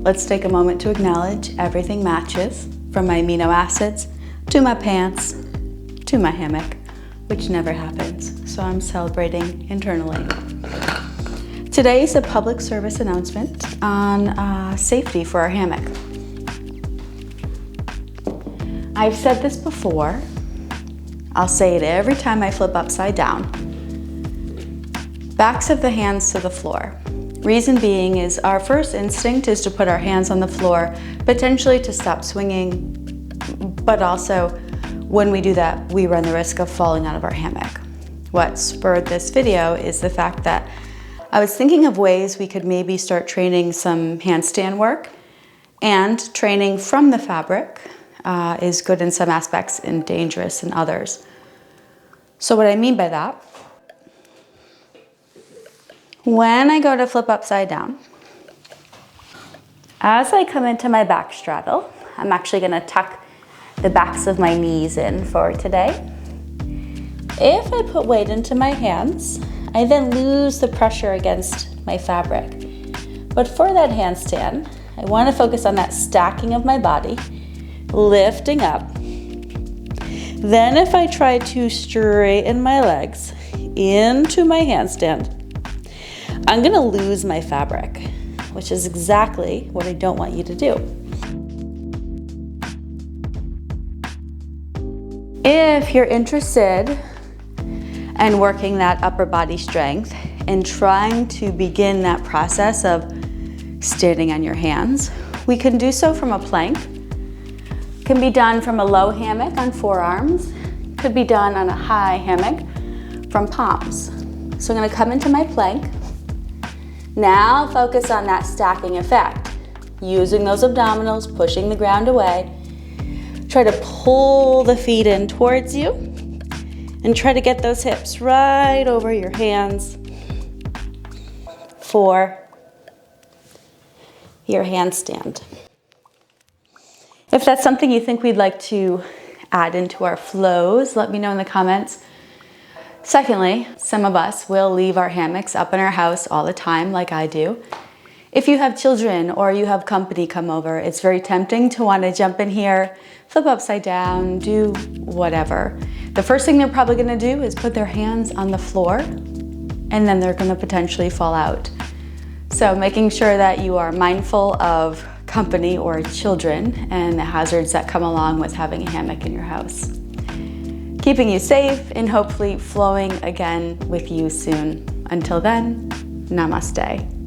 Let's take a moment to acknowledge everything matches, from my amino acids, to my pants, to my hammock, which never happens, so I'm celebrating internally. Today is a public service announcement on safety for our hammock. I've said this before, I'll say it every time I flip upside down. Backs of the hands to the floor. Reason being is our first instinct is to put our hands on the floor, potentially to stop swinging, but also when we do that, we run the risk of falling out of our hammock. What spurred this video is the fact that I was thinking of ways we could maybe start training some handstand work, and training from the fabric is good in some aspects and dangerous in others. So what I mean by that, when I go to flip upside down, as I come into my back straddle, I'm actually gonna tuck the backs of my knees in for today. If I put weight into my hands, I then lose the pressure against my fabric. But for that handstand, I wanna focus on that stacking of my body, lifting up. Then if I try to straighten my legs into my handstand, I'm gonna lose my fabric, which is exactly what I don't want you to do. If you're interested in working that upper body strength and trying to begin that process of standing on your hands, we can do so from a plank. Can be done from a low hammock on forearms, could be done on a high hammock from palms. So I'm gonna come into my plank. Now focus on that stacking effect, using those abdominals, pushing the ground away. Try to pull the feet in towards you and try to get those hips right over your hands for your handstand. If that's something you think we'd like to add into our flows, let me know in the comments. Secondly, some of us will leave our hammocks up in our house all the time, like I do. If you have children or you have company come over, it's very tempting to want to jump in here, flip upside down, do whatever. The first thing they're probably going to do is put their hands on the floor, and then they're going to potentially fall out. So making sure that you are mindful of company or children and the hazards that come along with having a hammock in your house. Keeping you safe and hopefully flowing again with you soon. Until then, namaste.